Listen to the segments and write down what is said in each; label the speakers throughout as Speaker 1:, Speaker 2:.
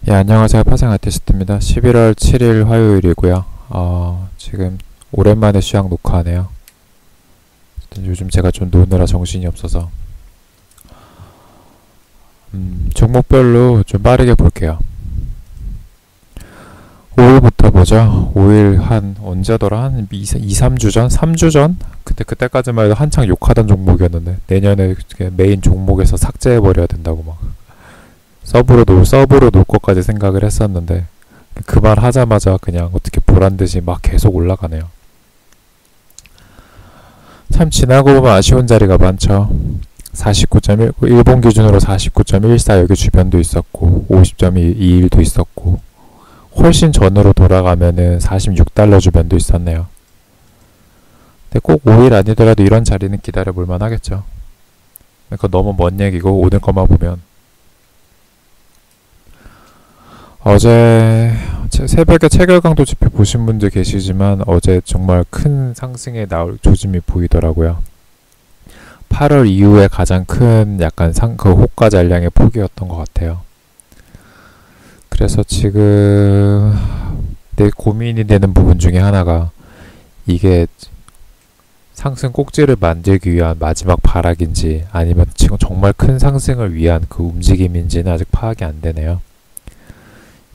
Speaker 1: 예, 안녕하세요. 파생 아티스트입니다. 11월 7일 화요일이고요. 지금 오랜만에 시황 녹화하네요. 요즘 제가 좀 노느라 정신이 없어서 종목별로 좀 빠르게 볼게요. 5일부터 보죠. 5일 언제더라? 한 3주 전? 3주 전? 그때까지만 해도 한창 욕하던 종목이었는데 내년에 메인 종목에서 삭제해버려야 된다고 막 서브로 놓을 것까지 생각을 했었는데 그 말 하자마자 그냥 어떻게 보란듯이 막 계속 올라가네요. 참 지나고 보면 아쉬운 자리가 많죠. 49.19 일본 기준으로 49.14 여기 주변도 있었고 50.21도 있었고 훨씬 전으로 돌아가면은 46달러 주변도 있었네요. 근데 꼭 5일 아니더라도 이런 자리는 기다려 볼만 하겠죠. 그러니까 너무 먼 얘기고 오늘 것만 보면 어제 새벽에 체결강도 지표 보신 분들 계시지만 어제 정말 큰 상승에 나올 조짐이 보이더라고요. 8월 이후에 가장 큰 약간 그 호가 잔량의 폭이었던 것 같아요. 그래서 지금 내 고민이 되는 부분 중에 하나가 이게 상승 꼭지를 만들기 위한 마지막 발악인지 아니면 지금 정말 큰 상승을 위한 그 움직임인지는 아직 파악이 안 되네요.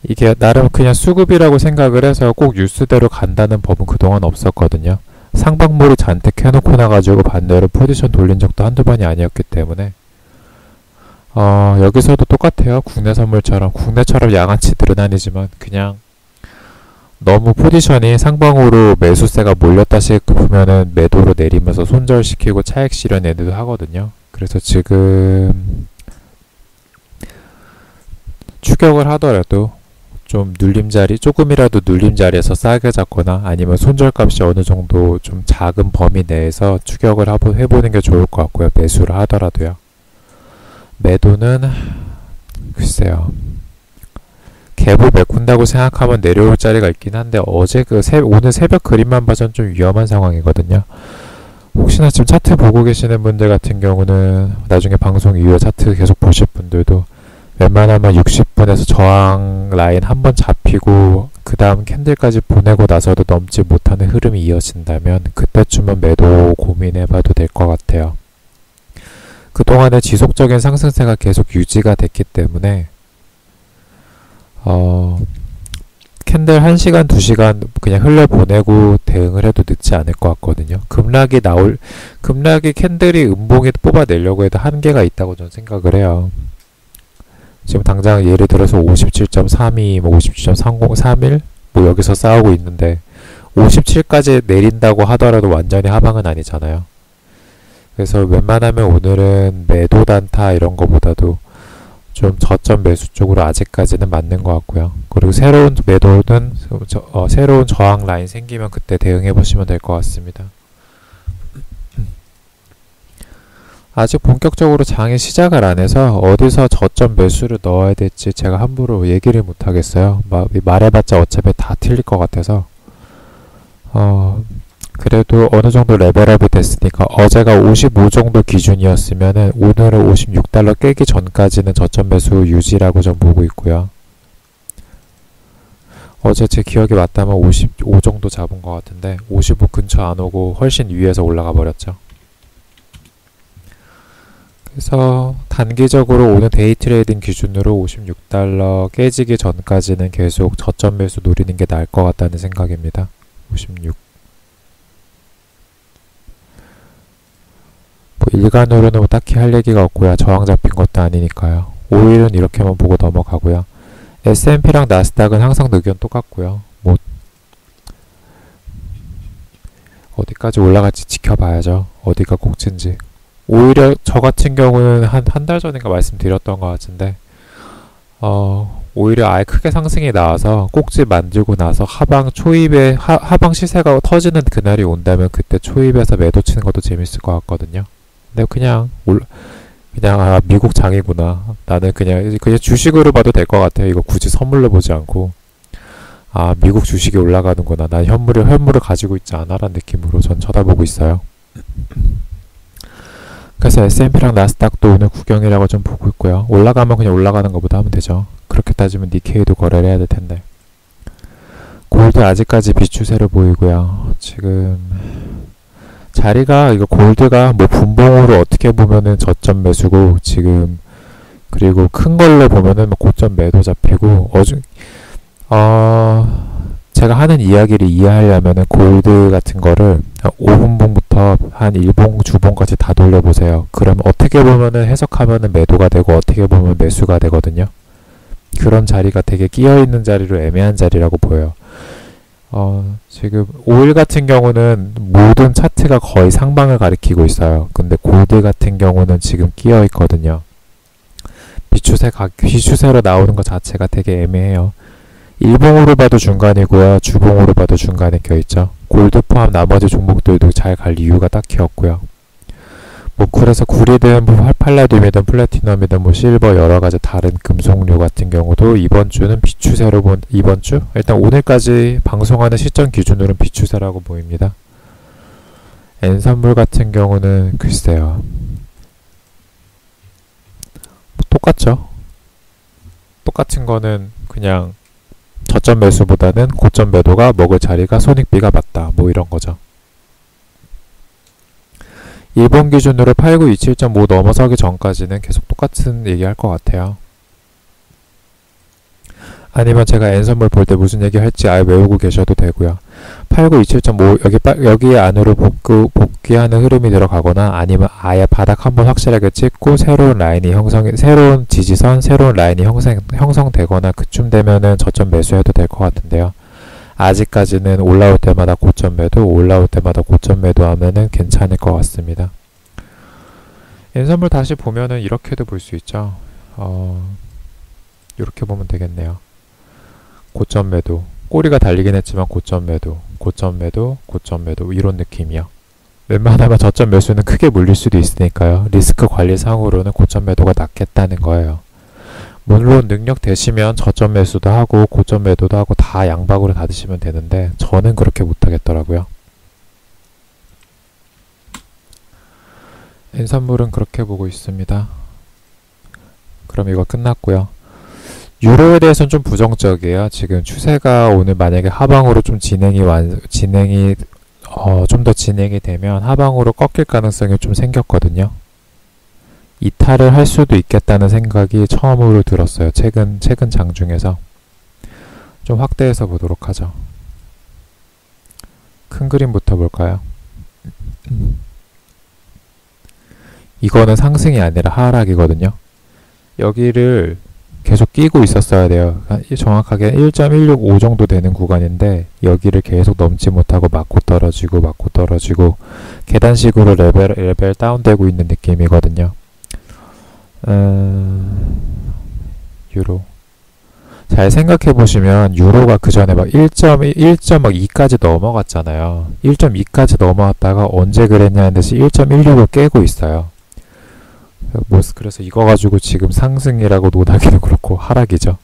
Speaker 1: 이게 나름 그냥 수급이라고 생각을 해서 꼭 뉴스대로 간다는 법은 그동안 없었거든요. 상방몰이 잔뜩 해놓고 나가지고 반대로 포지션 돌린 적도 한두 번이 아니었기 때문에 여기서도 똑같아요. 국내처럼 양아치 늘어나니지만 그냥 너무 포지션이 상방으로 매수세가 몰렸다 싶으면은 매도로 내리면서 손절시키고 차익 실현해도 하거든요. 그래서 지금 추격을 하더라도 좀 조금이라도 눌림자리에서 싸게 잡거나 아니면 손절값이 어느 정도 좀 작은 범위 내에서 추격을 해보는 게 좋을 것 같고요. 매수를 하더라도요. 매도는 글쎄요. 갭을 메꾼다고 생각하면 내려올 자리가 있긴 한데 오늘 새벽 그림만 봐선 좀 위험한 상황이거든요. 혹시나 지금 차트 보고 계시는 분들 같은 경우는 나중에 방송 이후에 차트 계속 보실 분들도 웬만하면 60분에서 저항 라인 한번 잡히고 그 다음 캔들까지 보내고 나서도 넘지 못하는 흐름이 이어진다면 그때쯤은 매도 고민해봐도 될 것 같아요. 그동안의 지속적인 상승세가 계속 유지가 됐기 때문에 캔들 1시간, 2시간 그냥 흘려보내고 대응을 해도 늦지 않을 것 같거든요. 급락이 캔들이 음봉에 뽑아내려고 해도 한계가 있다고 저는 생각을 해요. 지금 당장 예를 들어서 57.32, 57.30, 31 여기서 싸우고 있는데 57까지 내린다고 하더라도 완전히 하방은 아니잖아요. 그래서 웬만하면 오늘은 매도 단타 이런 거보다도 좀 저점 매수 쪽으로 아직까지는 맞는 것 같고요. 그리고 새로운 매도는 새로운 저항 라인 생기면 그때 대응해 보시면 될 것 같습니다. 아직 본격적으로 장이 시작을 안 해서 어디서 저점 매수를 넣어야 될지 제가 함부로 얘기를 못 하겠어요. 말해봤자 어차피 다 틀릴 것 같아서 그래도 어느 정도 레벨업이 됐으니까 어제가 55 정도 기준이었으면은 오늘은 56달러 깨기 전까지는 저점 매수 유지라고 전 보고 있고요. 어제 제 기억이 맞다면 55 정도 잡은 것 같은데 55 근처 안 오고 훨씬 위에서 올라가 버렸죠. 그래서 단기적으로 오늘 데이 트레이딩 기준으로 56달러 깨지기 전까지는 계속 저점 매수 노리는 게 나을 것 같다는 생각입니다. 56. 일간으로는 딱히 할 얘기가 없고요. 저항 잡힌 것도 아니니까요. 5일은 이렇게만 보고 넘어가고요. S&P랑 나스닥은 항상 의견 똑같고요. 어디까지 올라갈지 지켜봐야죠. 어디가 꼭지인지. 오히려 저 같은 경우는 한 달 전인가 말씀드렸던 것 같은데 오히려 아예 크게 상승이 나와서 꼭지 만들고 나서 하방 시세가 터지는 그날이 온다면 그때 초입에서 매도 치는 것도 재밌을 것 같거든요. 근데 그냥 미국 장이구나. 나는 그냥 주식으로 봐도 될 것 같아요. 이거 굳이 선물로 보지 않고 미국 주식이 올라가는구나. 난 현물을 가지고 있지 않아 라는 느낌으로 전 쳐다보고 있어요. 그래서 S&P랑 나스닥도 오늘 구경이라고 좀 보고 있고요. 올라가면 그냥 올라가는 것보다 하면 되죠. 그렇게 따지면 니케이도 거래를 해야 될 텐데. 골드 아직까지 비추세를 보이고요. 지금 자리가 이거 골드가 뭐 분봉으로 어떻게 보면은 저점 매수고 지금 그리고 큰 걸로 보면은 뭐 고점 매도 잡히고 제가 하는 이야기를 이해하려면은 골드 같은 거를 5분봉부터 한 1봉, 주봉까지 다 돌려보세요. 그럼 어떻게 보면은 해석하면은 매도가 되고 어떻게 보면 매수가 되거든요. 그런 자리가 되게 끼어있는 자리로 애매한 자리라고 보여요. 지금 5일 같은 경우는 모든 차트가 거의 상방을 가리키고 있어요. 근데 골드 같은 경우는 지금 끼어 있거든요. 비추세로 나오는 것 자체가 되게 애매해요. 일봉으로 봐도 중간이고요. 주봉으로 봐도 중간에 껴있죠. 골드 포함 나머지 종목들도 잘 갈 이유가 딱히 없고요. 뭐 그래서 구리든 팔라듐이든 플래티넘이든 뭐 실버 여러가지 다른 금속류 같은 경우도 이번 주는 비추세로 이번 주? 일단 오늘까지 방송하는 시점 기준으로는 비추세라고 보입니다. N선물 같은 경우는 글쎄요. 뭐 똑같죠. 똑같은 거는 그냥 저점 매수보다는 고점 매도가 먹을 자리가 손익비가 맞다. 뭐 이런 거죠. 일본 기준으로 8927.5 넘어서기 전까지는 계속 똑같은 얘기 할 것 같아요. 아니면 제가 N선물 볼 때 무슨 얘기 할지 아예 외우고 계셔도 되고요. 8927.5 여기 안으로 복귀하는 흐름이 들어가거나 아니면 아예 바닥 한번 확실하게 찍고 새로운 지지선, 새로운 라인이 형성되거나 그쯤 되면은 저점 매수해도 될 것 같은데요. 아직까지는 올라올 때마다 고점 매도, 올라올 때마다 고점 매도 하면은 괜찮을 것 같습니다. N선물 다시 보면은 이렇게도 볼 수 있죠. 이렇게 보면 되겠네요. 고점 매도, 꼬리가 달리긴 했지만 고점 매도, 고점 매도, 고점 매도 이런 느낌이요. 웬만하면 저점 매수는 크게 물릴 수도 있으니까요. 리스크 관리상으로는 고점 매도가 낫겠다는 거예요. 물론 능력 되시면 저점 매수도 하고 고점 매도도 하고 다 양박으로 닫으시면 되는데 저는 그렇게 못하겠더라고요. N선물은 그렇게 보고 있습니다. 그럼 이거 끝났고요. 유로에 대해서는 좀 부정적이에요. 지금 추세가 오늘 만약에 하방으로 좀 좀 더 진행이 되면 하방으로 꺾일 가능성이 좀 생겼거든요. 이탈을 할 수도 있겠다는 생각이 처음으로 들었어요. 최근 장 중에서. 좀 확대해서 보도록 하죠. 큰 그림부터 볼까요? 이거는 상승이 아니라 하락이거든요. 여기를 계속 끼고 있었어야 돼요. 정확하게 1.165 정도 되는 구간인데 여기를 계속 넘지 못하고 맞고 떨어지고 계단식으로 레벨 다운되고 있는 느낌이거든요. 유로 잘 생각해 보시면 유로가 그 전에 막 1.2까지 넘어갔잖아요. 1.2까지 넘어왔다가 언제 그랬냐는 듯이 1.16을 깨고 있어요. 그래서 이거 가지고 지금 상승이라고 논하기는 그렇고 하락이죠.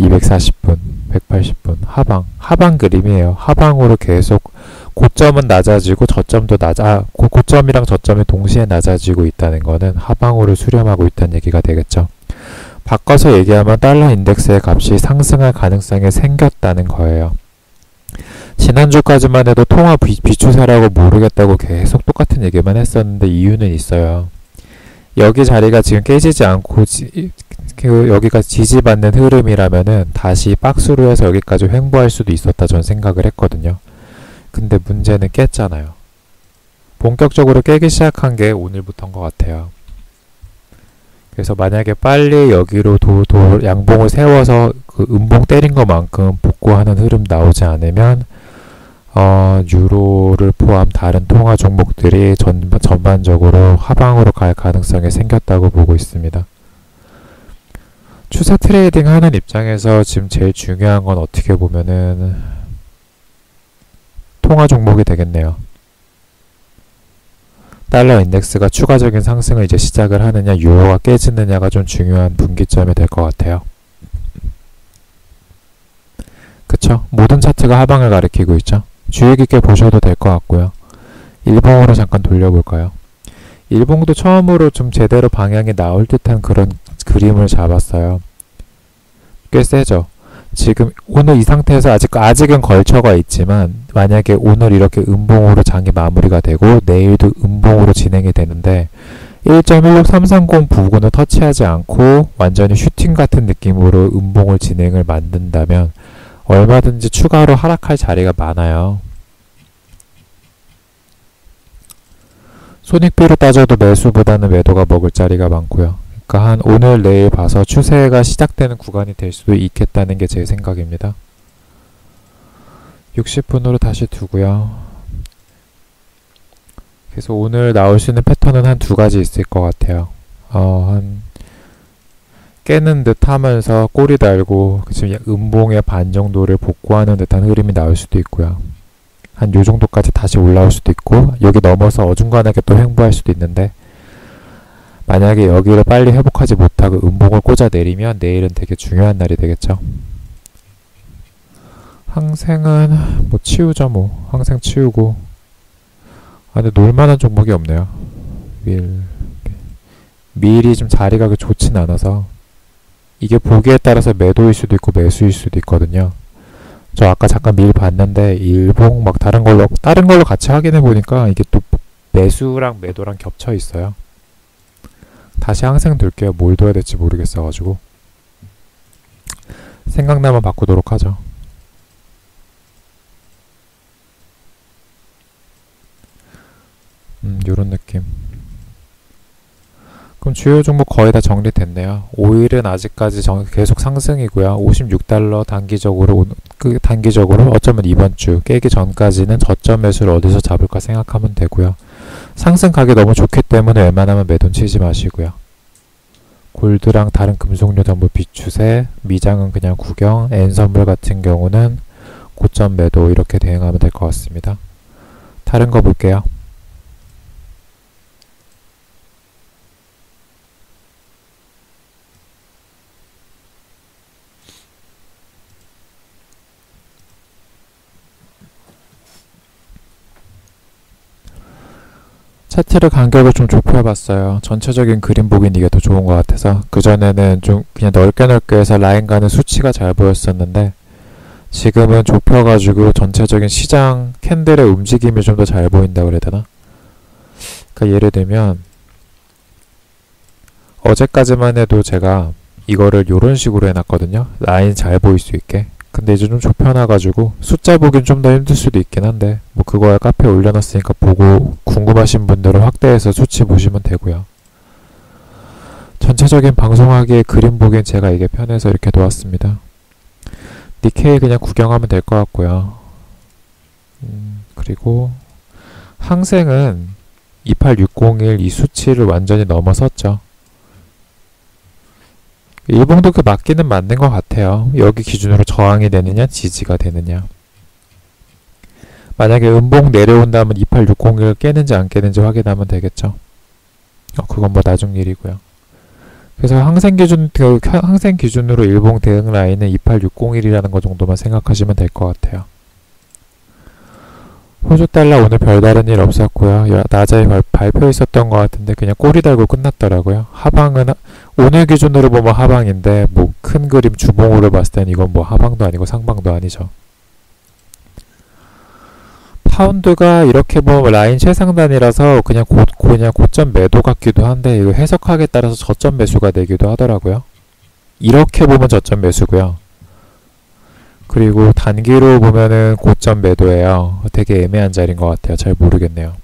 Speaker 1: 240분, 180분 하방 그림이에요. 하방으로 계속 고점은 낮아지고 저점도 고점이랑 저점이 동시에 낮아지고 있다는 거는 하방으로 수렴하고 있다는 얘기가 되겠죠. 바꿔서 얘기하면 달러 인덱스의 값이 상승할 가능성이 생겼다는 거예요. 지난주까지만 해도 통화 비추세라고 모르겠다고 계속 똑같은 얘기만 했었는데 이유는 있어요. 여기 자리가 지금 깨지지 않고 여기가 지지받는 흐름이라면은 다시 박스로 해서 여기까지 횡보할 수도 있었다 전 생각을 했거든요. 근데 문제는 깼잖아요. 본격적으로 깨기 시작한 게 오늘부터인 것 같아요. 그래서 만약에 빨리 여기로 양봉을 세워서 그 음봉 때린 것만큼 복구하는 흐름 나오지 않으면 유로를 포함 다른 통화 종목들이 전반적으로 하방으로 갈 가능성이 생겼다고 보고 있습니다. 추세 트레이딩 하는 입장에서 지금 제일 중요한 건 어떻게 보면은 통화 종목이 되겠네요. 달러 인덱스가 추가적인 상승을 이제 시작을 하느냐, 유로가 깨지느냐가 좀 중요한 분기점이 될 것 같아요. 그쵸? 모든 차트가 하방을 가리키고 있죠. 주의 깊게 보셔도 될 것 같고요. 일봉으로 잠깐 돌려볼까요? 일봉도 처음으로 좀 제대로 방향이 나올 듯한 그런 그림을 잡았어요. 꽤 세죠. 지금 오늘 이 상태에서 아직은 걸쳐가 있지만 만약에 오늘 이렇게 음봉으로 장이 마무리가 되고 내일도 음봉으로 진행이 되는데 1.16330 부근을 터치하지 않고 완전히 슈팅 같은 느낌으로 음봉을 진행을 만든다면 얼마든지 추가로 하락할 자리가 많아요. 손익비로 따져도 매수보다는 매도가 먹을 자리가 많고요. 그러니까 한 오늘 내일 봐서 추세가 시작되는 구간이 될 수도 있겠다는 게 제 생각입니다. 60분으로 다시 두고요. 그래서 오늘 나올 수 있는 패턴은 한 두 가지 있을 것 같아요. 한 깨는 듯 하면서 꼬리 달고 지금 음봉의 반 정도를 복구하는 듯한 흐름이 나올 수도 있고요. 한 요 정도까지 다시 올라올 수도 있고 여기 넘어서 어중간하게 또 횡보할 수도 있는데 만약에 여기를 빨리 회복하지 못하고 음봉을 꽂아 내리면 내일은 되게 중요한 날이 되겠죠. 항생은 뭐 치우죠 뭐. 항생 치우고. 근데 놀만한 종목이 없네요. 밀이 좀 자리가 좋진 않아서 이게 보기에 따라서 매도일 수도 있고 매수일 수도 있거든요. 저 아까 잠깐 밀 봤는데 일봉 막 다른 걸로 같이 확인해 보니까 이게 또 매수랑 매도랑 겹쳐 있어요. 다시 항생 둘게요. 뭘 둬야 될지 모르겠어가지고 생각나면 바꾸도록 하죠. 요런 느낌. 그럼 주요 종목 거의 다 정리됐네요. 오일은 아직까지 계속 상승이고요. 56달러 단기적으로 어쩌면 이번 주 깨기 전까지는 저점 매수를 어디서 잡을까 생각하면 되고요. 상승 가기 너무 좋기 때문에 웬만하면 매돈 치지 마시고요. 골드랑 다른 금속류 전부 비추세, 미장은 그냥 구경, N선물 같은 경우는 고점 매도 이렇게 대응하면 될 것 같습니다. 다른 거 볼게요. 차트를 간격을 좀 좁혀봤어요. 전체적인 그림 보기는 이게 더 좋은 것 같아서 그전에는 좀 그냥 넓게 해서 라인 가는 수치가 잘 보였었는데 지금은 좁혀가지고 전체적인 시장 캔들의 움직임이 좀 더 잘 보인다고 그래야 되나? 그러니까 예를 들면 어제까지만 해도 제가 이거를 요런 식으로 해놨거든요. 라인 잘 보일 수 있게. 근데 이제 좀 좁혀놔가지고 숫자 보긴 좀 더 힘들 수도 있긴 한데 뭐 그거야 카페에 올려놨으니까 보고 궁금하신 분들은 확대해서 수치 보시면 되고요. 전체적인 방송하기에 그림 보기엔 제가 이게 편해서 이렇게 놓았습니다. 니케이 그냥 구경하면 될 것 같고요. 그리고 항생은 28601 이 수치를 완전히 넘어섰죠. 일봉도 그 맞기는 맞는 것 같아요. 여기 기준으로 저항이 되느냐 지지가 되느냐. 만약에 음봉 내려온다면 28601을 깨는지 안 깨는지 확인하면 되겠죠. 그건 뭐 나중 일이고요. 그래서 항생 기준으로 일봉 대응 라인은 28601이라는 거 정도만 생각하시면 될 것 같아요. 호주 달러 오늘 별다른 일 없었고요. 낮에 발표 있었던 것 같은데 그냥 꼬리 달고 끝났더라고요. 하방은 오늘 기준으로 보면 하방인데 뭐 큰 그림 주봉으로 봤을 땐 이건 뭐 하방도 아니고 상방도 아니죠. 파운드가 이렇게 보면 라인 최상단이라서 그냥 고점 매도 같기도 한데 이거 해석하기에 따라서 저점 매수가 되기도 하더라고요. 이렇게 보면 저점 매수고요. 그리고 단기로 보면은 고점 매도예요. 되게 애매한 자리인 것 같아요. 잘 모르겠네요.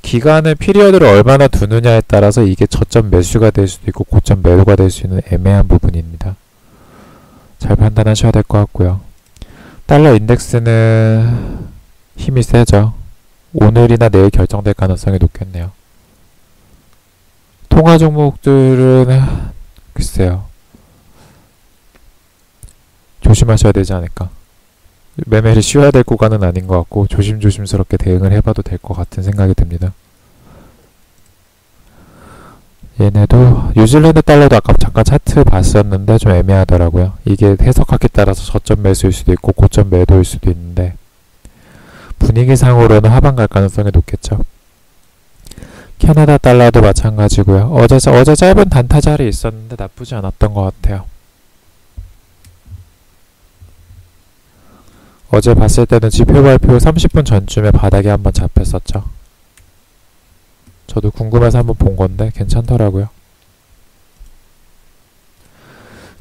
Speaker 1: 기간을 피리어드를 얼마나 두느냐에 따라서 이게 저점 매수가 될 수도 있고 고점 매도가 될 수 있는 애매한 부분입니다. 잘 판단하셔야 될 것 같고요. 달러 인덱스는 힘이 세죠. 오늘이나 내일 결정될 가능성이 높겠네요. 통화 종목들은 글쎄요. 조심하셔야 되지 않을까. 매매를 쉬어야 될 구간은 아닌 것 같고 조심스럽게 대응을 해봐도 될 것 같은 생각이 듭니다. 얘네도 뉴질랜드 달러도 아까 잠깐 차트 봤었는데 좀 애매하더라고요. 이게 해석하기에 따라서 저점 매수일 수도 있고 고점 매도일 수도 있는데 분위기상으로는 하방 갈 가능성이 높겠죠. 캐나다 달러도 마찬가지고요. 어제 짧은 단타 자리 있었는데 나쁘지 않았던 것 같아요. 어제 봤을 때는 지표 발표 30분 전쯤에 바닥에 한번 잡혔었죠. 저도 궁금해서 한번 본 건데 괜찮더라고요.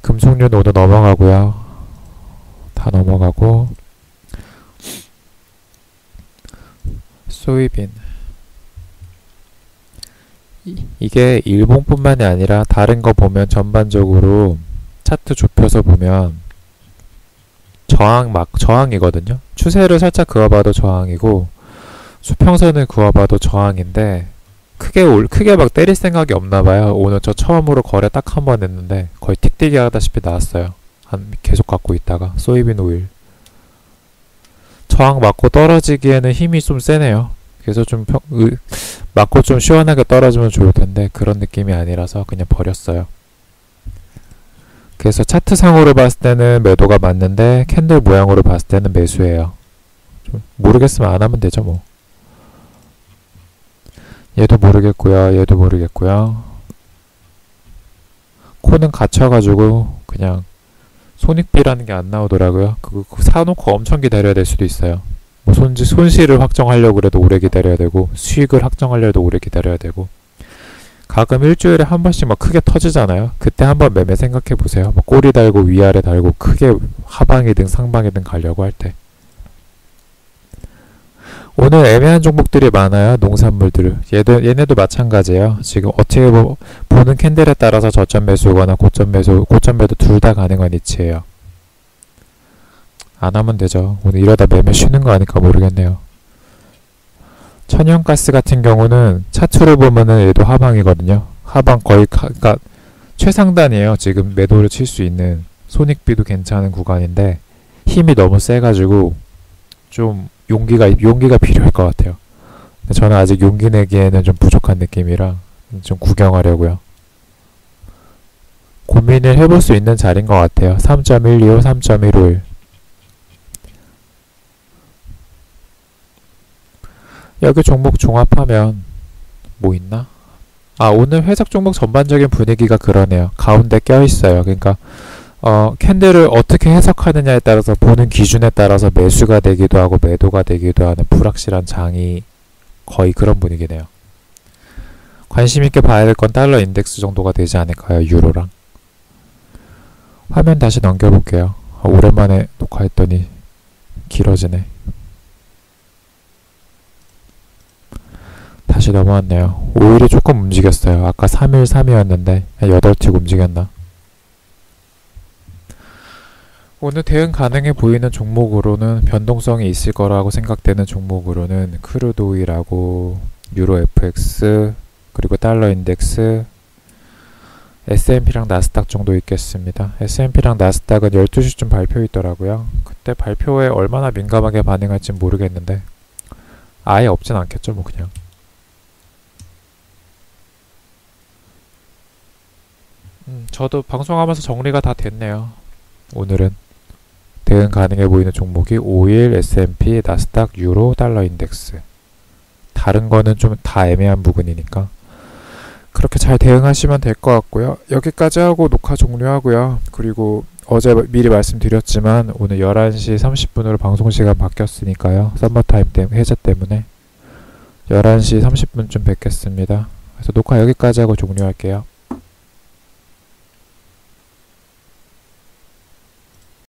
Speaker 1: 금속류는 오늘 넘어가고요. 다 넘어가고 소이빈 이게 일본뿐만이 아니라 다른 거 보면 전반적으로 차트 좁혀서 보면 저항이거든요. 추세를 살짝 그어봐도 저항이고 수평선을 그어봐도 저항인데 크게 막 때릴 생각이 없나봐요. 오늘 저 처음으로 거래 딱 한 번 했는데 거의 틱틱이 하다시피 나왔어요. 계속 갖고 있다가 소이빈 오일 저항 맞고 떨어지기에는 힘이 좀 세네요. 그래서 좀 맞고 좀 시원하게 떨어지면 좋을 텐데 그런 느낌이 아니라서 그냥 버렸어요. 그래서 차트상으로 봤을 때는 매도가 맞는데 캔들 모양으로 봤을 때는 매수예요. 좀 모르겠으면 안 하면 되죠 뭐. 얘도 모르겠고요. 얘도 모르겠고요. 코는 갇혀가지고 그냥 손익비라는 게 안 나오더라고요. 그거 사놓고 엄청 기다려야 될 수도 있어요. 뭐 손실을 확정하려고 그래도 오래 기다려야 되고 수익을 확정하려도 오래 기다려야 되고 가끔 일주일에 한 번씩 막 크게 터지잖아요. 그때 한번 매매 생각해 보세요. 막 꼬리 달고 위아래 달고 크게 하방이든 상방이든 가려고 할 때. 오늘 애매한 종목들이 많아요. 농산물들. 얘네도 마찬가지예요. 지금 어떻게 보는 캔들에 따라서 저점 매수거나 고점 매도 둘 다 가능한 위치예요. 안 하면 되죠. 오늘 이러다 매매 쉬는 거 아닐까 모르겠네요. 천연가스 같은 경우는 차트를 보면은 얘도 하방이거든요. 하방 거의 그러니까 최상단이에요. 지금 매도를 칠 수 있는 손익비도 괜찮은 구간인데 힘이 너무 세가지고 좀 용기가 필요할 것 같아요. 근데 저는 아직 용기 내기에는 좀 부족한 느낌이라 좀 구경하려고요. 고민을 해볼 수 있는 자리인 것 같아요. 3.125, 3.151 여기 종목 종합하면 뭐 있나? 오늘 회색 종목 전반적인 분위기가 그러네요. 가운데 껴있어요. 그러니까 캔들을 어떻게 해석하느냐에 따라서 보는 기준에 따라서 매수가 되기도 하고 매도가 되기도 하는 불확실한 장이 거의 그런 분위기네요. 관심 있게 봐야 될 건 달러 인덱스 정도가 되지 않을까요? 유로랑. 화면 다시 넘겨볼게요. 오랜만에 녹화했더니 길어지네. 다시 넘어왔네요. 오일이 조금 움직였어요. 아까 313이었는데 8틱 움직였나? 오늘 대응 가능해 보이는 종목으로는 변동성이 있을 거라고 생각되는 종목으로는 크루드 오일하고 유로 FX 그리고 달러 인덱스 S&P랑 나스닥 정도 있겠습니다. S&P랑 나스닥은 12시쯤 발표 있더라고요. 그때 발표에 얼마나 민감하게 반응할지 모르겠는데 아예 없진 않겠죠 뭐 그냥. 저도 방송하면서 정리가 다 됐네요. 오늘은 대응 가능해 보이는 종목이 오일, S&P, 나스닥, 유로, 달러 인덱스. 다른 거는 좀 다 애매한 부분이니까 그렇게 잘 대응하시면 될 것 같고요. 여기까지 하고 녹화 종료하고요. 그리고 어제 미리 말씀드렸지만 오늘 11시 30분으로 방송시간 바뀌었으니까요. 썸머타임 해제 때문에 11시 30분쯤 뵙겠습니다. 그래서 녹화 여기까지 하고 종료할게요.